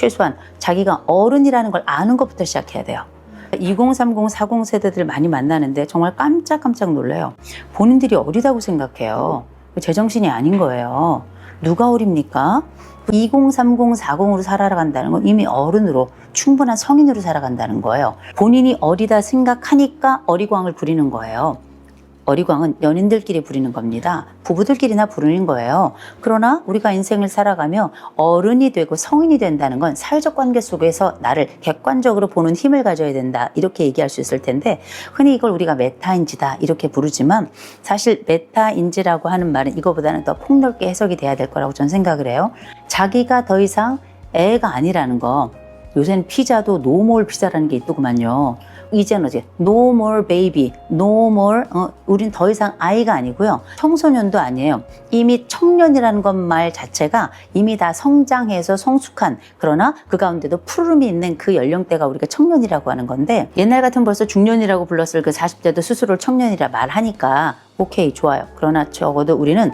최소한 자기가 어른이라는 걸 아는 것부터 시작해야 돼요. 20, 30, 40 세대들 많이 만나는데 정말 깜짝깜짝 놀라요. 본인들이 어리다고 생각해요. 제정신이 아닌 거예요. 누가 어립니까? 20, 30, 40으로 살아간다는 건 이미 어른으로 충분한 성인으로 살아간다는 거예요. 본인이 어리다 생각하니까 어리광을 부리는 거예요. 어리광은 연인들끼리 부리는 겁니다. 부부들끼리나 부르는 거예요. 그러나 우리가 인생을 살아가며 어른이 되고 성인이 된다는 건 사회적 관계 속에서 나를 객관적으로 보는 힘을 가져야 된다, 이렇게 얘기할 수 있을 텐데, 흔히 이걸 우리가 메타인지다 이렇게 부르지만, 사실 메타인지라고 하는 말은 이거보다는 더 폭넓게 해석이 돼야 될 거라고 저는 생각을 해요. 자기가 더 이상 애가 아니라는 거. 요새는 피자도 노멀 피자라는 게 있더구만요. 이제는 어제 no more baby, no more, 우린 더 이상 아이가 아니고요. 청소년도 아니에요. 이미 청년이라는 것 말 자체가 이미 다 성장해서 성숙한, 그러나 그 가운데도 푸름이 있는 그 연령대가 우리가 청년이라고 하는 건데, 옛날 같으면 벌써 중년이라고 불렀을 그 40대도 스스로를 청년이라 말하니까 오케이, 좋아요. 그러나 적어도 우리는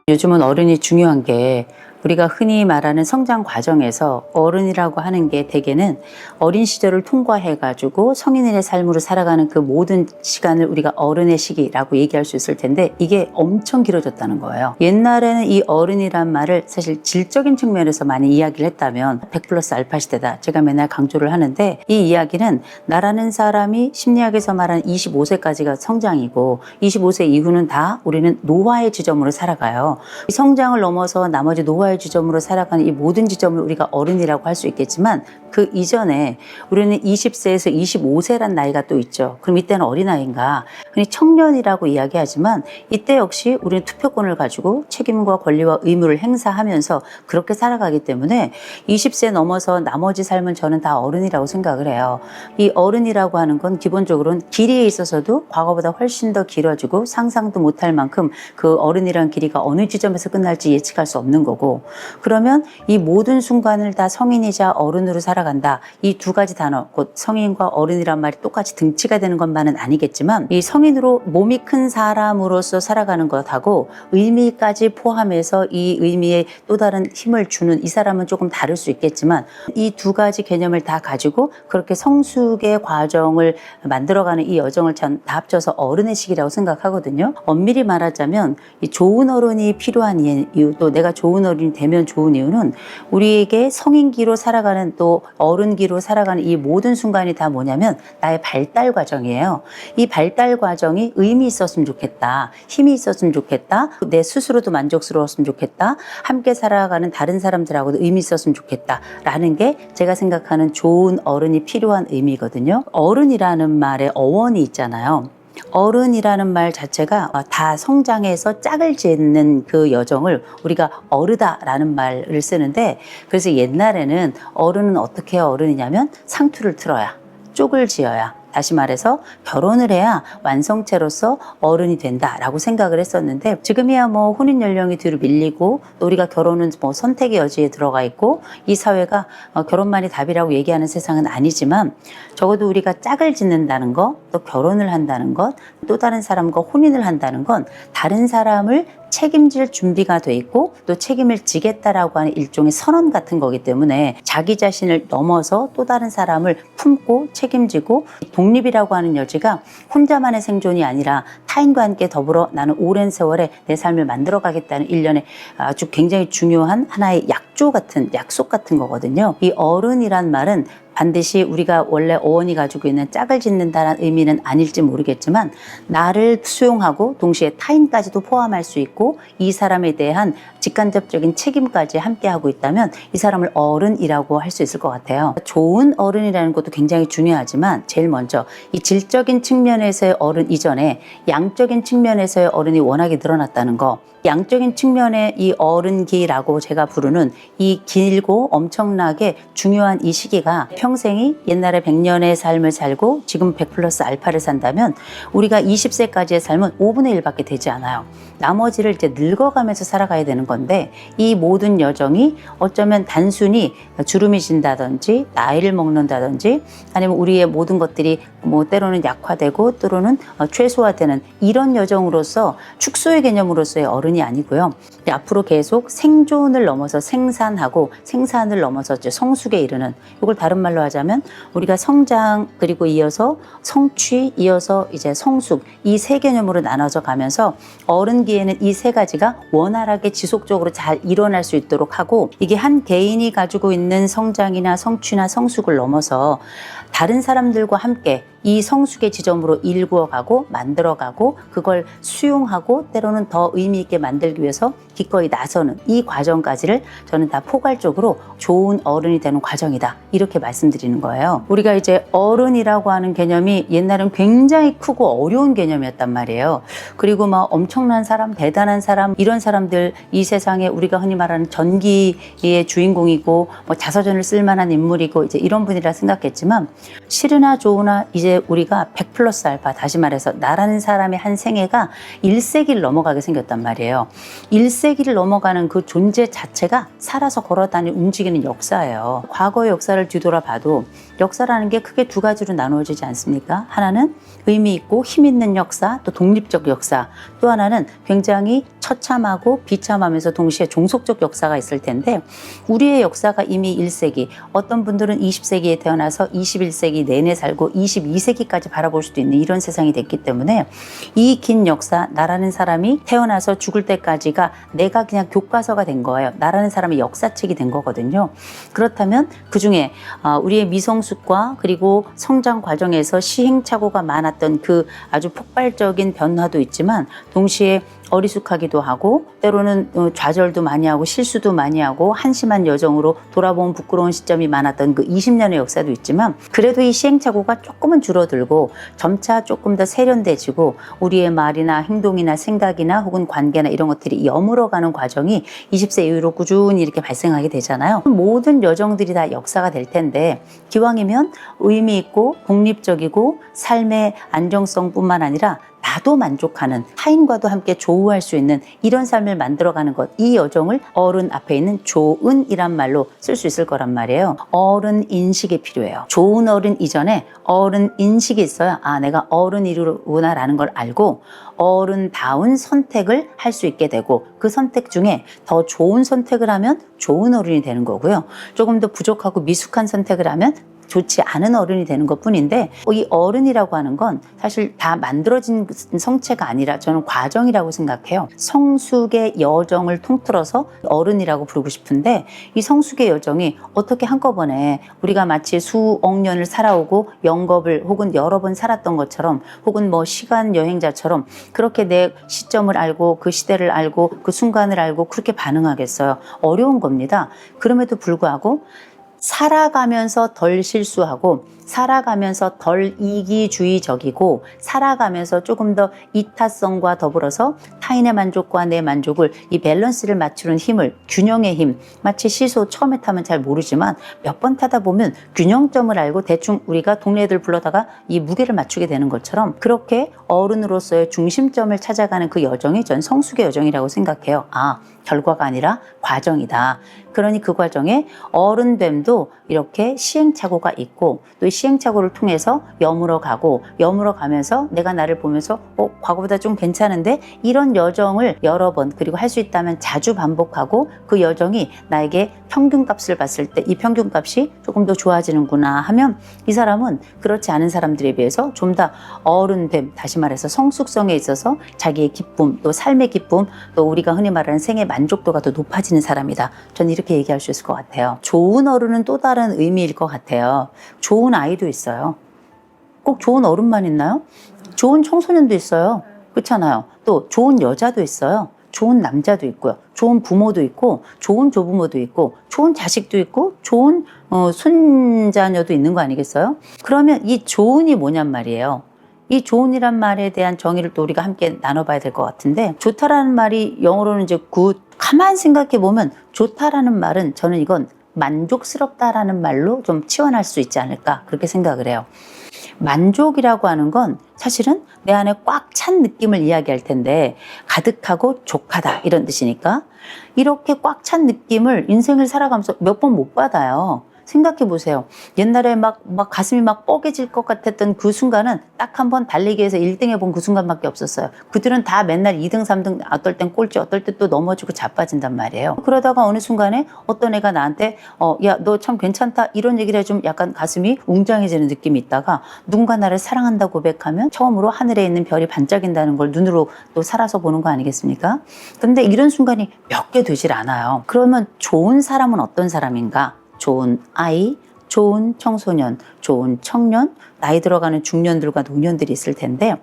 요즘은 어른이 중요한 게, 우리가 흔히 말하는 성장 과정에서 어른이라고 하는 게 대개는 어린 시절을 통과해가지고 성인의 삶으로 살아가는 그 모든 시간을 우리가 어른의 시기라고 얘기할 수 있을 텐데, 이게 엄청 길어졌다는 거예요. 옛날에는 이 어른이란 말을 사실 질적인 측면에서 많이 이야기를 했다면 100+알파 시대다, 제가 맨날 강조를 하는데, 이 이야기는 나라는 사람이 심리학에서 말하는 25세까지가 성장이고 25세 이후는 다 우리는 노화의 지점으로 살아가요. 이 성장을 넘어서 나머지 노화의 지점으로 살아가는 이 모든 지점을 우리가 어른이라고 할 수 있겠지만, 그 이전에 우리는 20세에서 25세란 나이가 또 있죠. 그럼 이때는 어린아이인가? 흔히 청년이라고 이야기하지만, 이때 역시 우리는 투표권을 가지고 책임과 권리와 의무를 행사하면서 그렇게 살아가기 때문에 20세 넘어서 나머지 삶은 저는 다 어른이라고 생각을 해요. 이 어른이라고 하는 건 기본적으로는 길이에 있어서도 과거보다 훨씬 더 길어지고 상상도 못할 만큼 그 어른이라는 길이가 어느 지점에서 끝날지 예측할 수 없는 거고, 그러면 이 모든 순간을 다 성인이자 어른으로 살아간다. 이 두 가지 단어, 곧 성인과 어른이란 말이 똑같이 등치가 되는 것만은 아니겠지만, 이 성인으로 몸이 큰 사람으로서 살아가는 것하고 의미까지 포함해서 이 의미에 또 다른 힘을 주는 이 사람은 조금 다를 수 있겠지만, 이 두 가지 개념을 다 가지고 그렇게 성숙의 과정을 만들어가는 이 여정을 전 다 합쳐서 어른의 시기라고 생각하거든요. 엄밀히 말하자면 이 좋은 어른이 필요한 이유, 또 내가 좋은 어른이 되면 좋은 이유는, 우리에게 성인기로 살아가는 또 어른기로 살아가는 이 모든 순간이 다 뭐냐면 나의 발달 과정이에요. 이 발달 과정이 의미 있었으면 좋겠다, 힘이 있었으면 좋겠다, 내 스스로도 만족스러웠으면 좋겠다, 함께 살아가는 다른 사람들하고도 의미 있었으면 좋겠다 라는 게 제가 생각하는 좋은 어른이 필요한 의미거든요. 어른이라는 말에 어원이 있잖아요. 어른이라는 말 자체가 다 성장해서 짝을 짓는 그 여정을 우리가 어르다라는 말을 쓰는데, 그래서 옛날에는 어른은 어떻게 어른이냐면 상투를 틀어야, 쪽을 지어야, 다시 말해서 결혼을 해야 완성체로서 어른이 된다라고 생각을 했었는데, 지금이야 뭐 혼인 연령이 뒤로 밀리고 또 우리가 결혼은 뭐 선택의 여지에 들어가 있고, 이 사회가 결혼만이 답이라고 얘기하는 세상은 아니지만, 적어도 우리가 짝을 짓는다는 것, 또 결혼을 한다는 것, 또 다른 사람과 혼인을 한다는 건 다른 사람을 책임질 준비가 돼 있고 또 책임을 지겠다라고 하는 일종의 선언 같은 거기 때문에, 자기 자신을 넘어서 또 다른 사람을 품고 책임지고, 독립이라고 하는 여지가 혼자만의 생존이 아니라 타인과 함께 더불어 나는 오랜 세월에 내 삶을 만들어 가겠다는 일련의 아주 굉장히 중요한 하나의 약조 같은, 약속 같은 거거든요. 이 어른이란 말은 반드시 우리가 원래 어원이 가지고 있는 짝을 짓는다는 의미는 아닐지 모르겠지만, 나를 수용하고 동시에 타인까지도 포함할 수 있고 이 사람에 대한 직간접적인 책임까지 함께하고 있다면 이 사람을 어른이라고 할 수 있을 것 같아요. 좋은 어른이라는 것도 굉장히 중요하지만, 제일 먼저 이 질적인 측면에서의 어른 이전에 양적인 측면에서의 어른이 워낙에 늘어났다는 거, 양적인 측면의 이 어른기라고 제가 부르는 이 길고 엄청나게 중요한 이 시기가 평생이 옛날에 100년의 삶을 살고 지금 100 플러스 알파를 산다면 우리가 20세까지의 삶은 5분의 1밖에 되지 않아요. 나머지를 이제 늙어가면서 살아가야 되는 건데 이 모든 여정이 어쩌면 단순히 주름이 진다든지 나이를 먹는다든지 아니면 우리의 모든 것들이 뭐 때로는 약화되고 때로는 최소화되는 이런 여정으로서 축소의 개념으로서의 어른이 아니고요. 앞으로 계속 생존을 넘어서 생산하고 생산을 넘어서 이제 성숙에 이르는, 이걸 다른 말로 하자면 우리가 성장 그리고 이어서 성취 이어서 이제 성숙, 이 세 개념으로 나눠져 가면서 어른기에는 이 세 가지가 원활하게 지속적으로 잘 일어날 수 있도록 하고, 이게 한 개인이 가지고 있는 성장이나 성취나 성숙을 넘어서 다른 사람들과 함께 이 성숙의 지점으로 일구어가고 만들어가고 그걸 수용하고 때로는 더 의미 있게 만들기 위해서 기꺼이 나서는 이 과정까지를 저는 다 포괄적으로 좋은 어른이 되는 과정이다, 이렇게 말씀드리는 거예요. 우리가 이제 어른이라고 하는 개념이 옛날엔 굉장히 크고 어려운 개념이었단 말이에요. 그리고 막 엄청난 사람, 대단한 사람, 이런 사람들, 이 세상에 우리가 흔히 말하는 전기의 주인공이고 뭐 자서전을 쓸 만한 인물이고 이제 이런 분이라 생각했지만, 싫으나 좋으나 이제 우리가 100 플러스 알파, 다시 말해서 나라는 사람의 한 생애가 1세기를 넘어가게 생겼단 말이에요. 1세기를 넘어가는 그 존재 자체가 살아서 걸어다니는 움직이는 역사예요. 과거의 역사를 뒤돌아봐도 역사라는 게 크게 두 가지로 나누어지지 않습니까? 하나는 의미 있고 힘 있는 역사, 또 독립적 역사, 또 하나는 굉장히 처참하고 비참하면서 동시에 종속적 역사가 있을 텐데, 우리의 역사가 이미 1세기, 어떤 분들은 20세기에 태어나서 21세기 내내 살고 22세기까지 바라볼 수도 있는 이런 세상이 됐기 때문에 이 긴 역사, 나라는 사람이 태어나서 죽을 때까지가 내가 그냥 교과서가 된 거예요. 나라는 사람의 역사책이 된 거거든요. 그렇다면 그중에 우리의 미성숙과 그리고 성장 과정에서 시행착오가 많았던 그 아주 폭발적인 변화도 있지만, 동시에 어리숙하기도 하고 때로는 좌절도 많이 하고 실수도 많이 하고 한심한 여정으로 돌아보면 부끄러운 시점이 많았던 그 20년의 역사도 있지만, 그래도 이 시행착오가 조금은 줄어들고 점차 조금 더 세련돼지고 우리의 말이나 행동이나 생각이나 혹은 관계나 이런 것들이 여물어가는 과정이 20세 이후로 꾸준히 이렇게 발생하게 되잖아요. 모든 여정들이 다 역사가 될 텐데, 기왕이면 의미 있고 독립적이고 삶의 안정성뿐만 아니라 나도 만족하는, 타인과도 함께 조우할 수 있는 이런 삶을 만들어가는 것, 이 여정을 어른 앞에 있는 조은이란 말로 쓸 수 있을 거란 말이에요. 어른 인식이 필요해요. 좋은 어른 이전에 어른 인식이 있어야 내가 어른이구나 라는 걸 알고 어른다운 선택을 할 수 있게 되고, 그 선택 중에 더 좋은 선택을 하면 좋은 어른이 되는 거고요. 조금 더 부족하고 미숙한 선택을 하면 좋지 않은 어른이 되는 것뿐인데, 이 어른이라고 하는 건 사실 다 만들어진 성체가 아니라 저는 과정이라고 생각해요. 성숙의 여정을 통틀어서 어른이라고 부르고 싶은데, 이 성숙의 여정이 어떻게 한꺼번에 우리가 마치 수억 년을 살아오고 영겁을 혹은 여러 번 살았던 것처럼, 혹은 뭐 시간 여행자처럼 그렇게 내 시점을 알고 그 시대를 알고 그 순간을 알고 그렇게 반응하겠어요? 어려운 겁니다. 그럼에도 불구하고 살아가면서 덜 실수하고 살아가면서 덜 이기주의적이고 살아가면서 조금 더 이타성과 더불어서 타인의 만족과 내 만족을, 이 밸런스를 맞추는 힘을, 균형의 힘, 마치 시소 처음에 타면 잘 모르지만 몇 번 타다 보면 균형점을 알고 대충 우리가 동네 애들 불러다가 이 무게를 맞추게 되는 것처럼, 그렇게 어른으로서의 중심점을 찾아가는 그 여정이 전 성숙의 여정이라고 생각해요. 결과가 아니라 과정이다. 그러니 그 과정에 어른됨도 이렇게 시행착오가 있고, 또 이 시행착오를 통해서 여물어가면서 내가 나를 보면서 과거보다 좀 괜찮은데, 이런 여정을 여러 번, 그리고 할 수 있다면 자주 반복하고 그 여정이 나에게 평균값을 봤을 때 이 평균값이 조금 더 좋아지는구나 하면, 이 사람은 그렇지 않은 사람들에 비해서 좀 더 어른됨, 다시 말해서 성숙성에 있어서 자기의 기쁨, 또 삶의 기쁨, 또 우리가 흔히 말하는 생의 만족도가 더 높아지는 사람이다. 저는 이렇게 얘기할 수 있을 것 같아요. 좋은 어른은 또 다른 의미일 것 같아요. 좋은 아이도 있어요. 꼭 좋은 어른만 있나요? 좋은 청소년도 있어요. 그렇잖아요. 또 좋은 여자도 있어요. 좋은 남자도 있고요. 좋은 부모도 있고, 좋은 조부모도 있고, 좋은 자식도 있고, 좋은 손자녀도 있는 거 아니겠어요? 그러면 이 좋은이 뭐냔 말이에요. 이 좋은이란 말에 대한 정의를 또 우리가 함께 나눠봐야 될 것 같은데, 좋다라는 말이 영어로는 이제 good. 가만 생각해 보면 좋다라는 말은 저는 이건 만족스럽다라는 말로 좀 치환할 수 있지 않을까 그렇게 생각을 해요. 만족이라고 하는 건 사실은 내 안에 꽉 찬 느낌을 이야기할 텐데 가득하고 족하다 이런 뜻이니까 이렇게 꽉 찬 느낌을 인생을 살아가면서 몇 번 못 받아요. 생각해 보세요. 옛날에 막 가슴이 막 뻐개질 것 같았던 그 순간은 딱 한 번 달리기에서 1등 해본 그 순간밖에 없었어요. 그들은 다 맨날 2등, 3등, 어떨 땐 꼴찌, 어떨 때 또 넘어지고 자빠진단 말이에요. 그러다가 어느 순간에 어떤 애가 나한테 야, 너 참 괜찮다 이런 얘기를 해주면 약간 가슴이 웅장해지는 느낌이 있다가 누군가 나를 사랑한다고 고백하면 처음으로 하늘에 있는 별이 반짝인다는 걸 눈으로 또 살아서 보는 거 아니겠습니까? 근데 이런 순간이 몇 개 되질 않아요. 그러면 좋은 사람은 어떤 사람인가? 좋은 아이, 좋은 청소년, 좋은 청년, 나이 들어가는 중년들과 노년들이 있을 텐데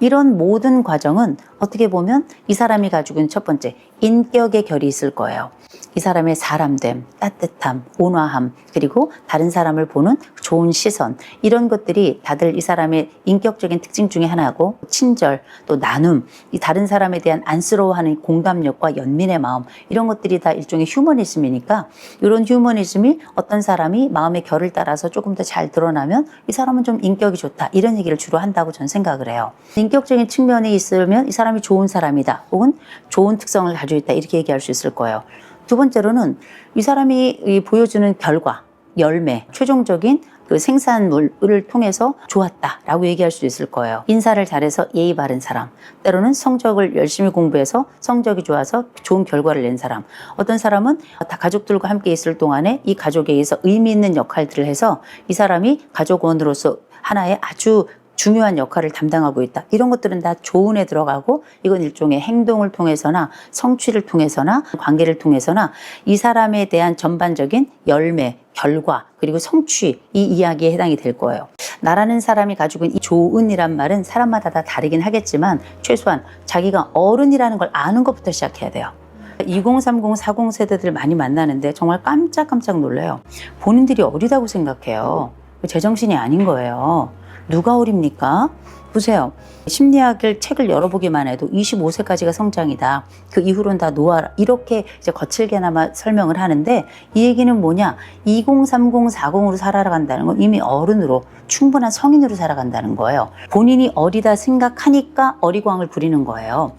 이런 모든 과정은 어떻게 보면 이 사람이 가지고 있는 첫 번째 인격의 결이 있을 거예요. 이 사람의 사람됨, 따뜻함, 온화함, 그리고 다른 사람을 보는 좋은 시선 이런 것들이 다들 이 사람의 인격적인 특징 중에 하나고 친절, 또 나눔, 이 다른 사람에 대한 안쓰러워하는 공감력과 연민의 마음 이런 것들이 다 일종의 휴머니즘이니까 이런 휴머니즘이 어떤 사람이 마음의 결을 따라서 조금 더 잘 드러나면 이 사람은 좀 인격이 좋다 이런 얘기를 주로 한다고 전 생각을 해요. 인격적인 측면이 있으면 이 사람이 좋은 사람이다 혹은 좋은 특성을 가지고 있다 이렇게 얘기할 수 있을 거예요. 두 번째로는 이 사람이 보여주는 결과, 열매, 최종적인 그 생산물을 통해서 좋았다라고 얘기할 수 있을 거예요. 인사를 잘해서 예의 바른 사람, 때로는 성적을 열심히 공부해서 성적이 좋아서 좋은 결과를 낸 사람, 어떤 사람은 다 가족들과 함께 있을 동안에 이 가족에 의해서 의미 있는 역할들을 해서 이 사람이 가족원으로서 하나의 아주 중요한 역할을 담당하고 있다. 이런 것들은 다 조언에 들어가고 이건 일종의 행동을 통해서나 성취를 통해서나 관계를 통해서나 이 사람에 대한 전반적인 열매, 결과 그리고 성취 이 이야기에 해당이 될 거예요. 나라는 사람이 가지고 있는 이 조언이란 말은 사람마다 다 다르긴 하겠지만 최소한 자기가 어른이라는 걸 아는 것부터 시작해야 돼요. 2030, 40 세대들 많이 만나는데 정말 깜짝깜짝 놀라요. 본인들이 어리다고 생각해요. 제정신이 아닌 거예요. 누가 어립니까? 보세요. 심리학을 책을 열어보기만 해도 25세까지가 성장이다. 그 이후로는 다 노화라. 이렇게 이제 거칠게나마 설명을 하는데 이 얘기는 뭐냐? 2030, 40으로 살아간다는 건 이미 어른으로 충분한 성인으로 살아간다는 거예요. 본인이 어리다 생각하니까 어리광을 부리는 거예요.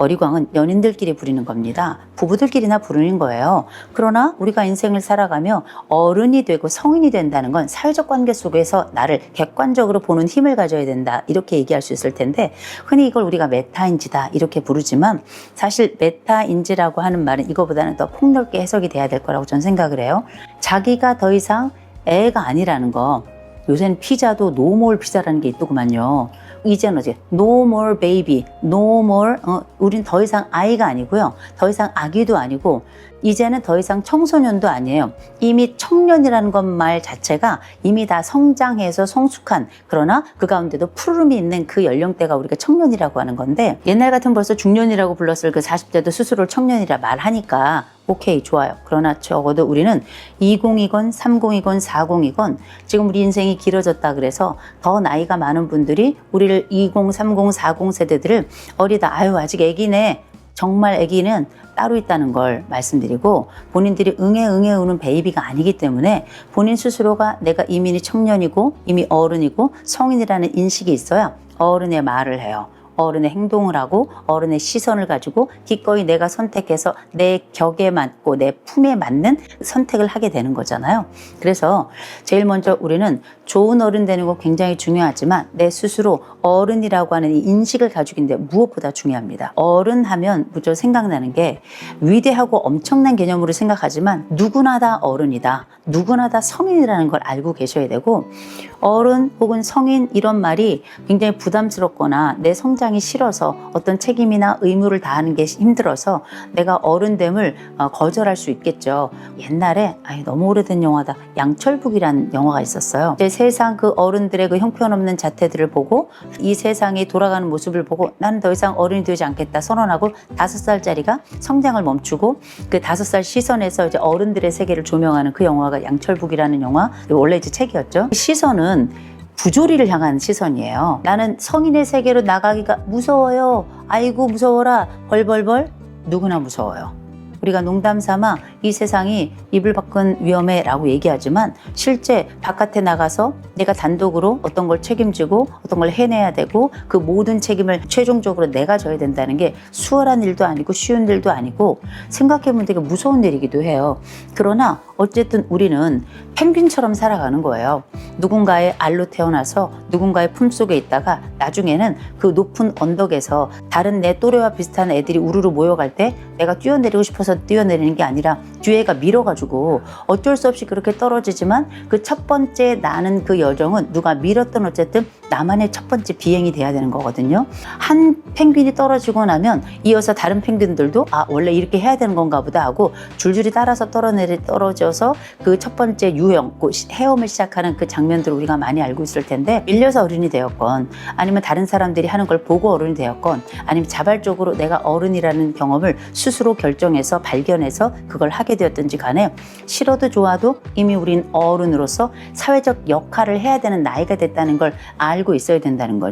어리광은 연인들끼리 부리는 겁니다. 부부들끼리나 부르는 거예요. 그러나 우리가 인생을 살아가며 어른이 되고 성인이 된다는 건 사회적 관계 속에서 나를 객관적으로 보는 힘을 가져야 된다. 이렇게 얘기할 수 있을 텐데 흔히 이걸 우리가 메타인지다 이렇게 부르지만 사실 메타인지라고 하는 말은 이거보다는 더 폭넓게 해석이 돼야 될 거라고 저는 생각을 해요. 자기가 더 이상 애가 아니라는 거. 요새는 피자도 노멀 피자라는 게 있더구만요. 이제는 어제 no more baby, no more 우린 더 이상 아이가 아니고요. 더 이상 아기도 아니고 이제는 더 이상 청소년도 아니에요. 이미 청년이라는 것 말 자체가 이미 다 성장해서 성숙한 그러나 그 가운데도 푸름이 있는 그 연령대가 우리가 청년이라고 하는 건데 옛날 같으면 벌써 중년이라고 불렀을 그 40대도 스스로를 청년이라 말하니까 오케이 좋아요. 그러나 적어도 우리는 20이건 30이건 40이건 지금 우리 인생이 길어졌다 그래서 더 나이가 많은 분들이 우리를 20, 30, 40 세대들을 어리다 아유 아직 애기네 정말 애기는 따로 있다는 걸 말씀드리고 본인들이 응애 우는 베이비가 아니기 때문에 본인 스스로가 내가 이미 청년이고 이미 어른이고 성인이라는 인식이 있어야 어른의 말을 해요. 어른의 행동을 하고 어른의 시선을 가지고 기꺼이 내가 선택해서 내 격에 맞고 내 품에 맞는 선택을 하게 되는 거잖아요. 그래서 제일 먼저 우리는 좋은 어른 되는 거 굉장히 중요하지만 내 스스로 어른이라고 하는 이 인식을 가지고 있는데 무엇보다 중요합니다. 어른 하면 무조건 생각나는 게 위대하고 엄청난 개념으로 생각하지만 누구나 다 어른이다. 누구나 다 성인이라는 걸 알고 계셔야 되고 어른 혹은 성인 이런 말이 굉장히 부담스럽거나 내 성장이 싫어서 어떤 책임이나 의무를 다하는 게 힘들어서 내가 어른됨을 거절할 수 있겠죠. 옛날에 너무 오래된 영화다. 양철북이라는 영화가 있었어요. 이제 세상 그 어른들의 그 형편없는 자태들을 보고 이 세상이 돌아가는 모습을 보고 나는 더 이상 어른이 되지 않겠다 선언하고 5살짜리가 성장을 멈추고 그 5살 시선에서 이제 어른들의 세계를 조명하는 그 영화가 양철북이라는 영화 원래 이제 책이었죠. 시선은 부조리를 향한 시선이에요. 나는 성인의 세계로 나가기가 무서워요. 아이고 무서워라. 벌벌벌 누구나 무서워요. 우리가 농담 삼아 이 세상이 이불 밖은 위험해라고 얘기하지만 실제 바깥에 나가서 내가 단독으로 어떤 걸 책임지고 어떤 걸 해내야 되고 그 모든 책임을 최종적으로 내가 져야 된다는 게 수월한 일도 아니고 쉬운 일도 아니고 생각해보면 되게 무서운 일이기도 해요. 그러나 어쨌든 우리는 펭귄처럼 살아가는 거예요. 누군가의 알로 태어나서 누군가의 품속에 있다가 나중에는 그 높은 언덕에서 다른 내 또래와 비슷한 애들이 우르르 모여갈 때 내가 뛰어내리고 싶어서 뛰어내리는 게 아니라 뒤에가 밀어가지고 어쩔 수 없이 그렇게 떨어지지만 그 첫 번째 나는 그 여정은 누가 밀었던 어쨌든 나만의 첫 번째 비행이 돼야 되는 거거든요. 한 펭귄이 떨어지고 나면 이어서 다른 펭귄들도 아 원래 이렇게 해야 되는 건가 보다 하고 줄줄이 따라서 떨어져서 그 첫 번째 유형, 그 헤엄을 시작하는 그 장면들을 우리가 많이 알고 있을 텐데 밀려서 어른이 되었건 아니면 다른 사람들이 하는 걸 보고 어른이 되었건 아니면 자발적으로 내가 어른이라는 경험을 스스로 결정해서 발견해서 그걸 하게 되었든지 간에 싫어도 좋아도 이미 우린 어른으로서 사회적 역할을 해야 되는 나이가 됐다는 걸 알고 있어야 된다는 거죠.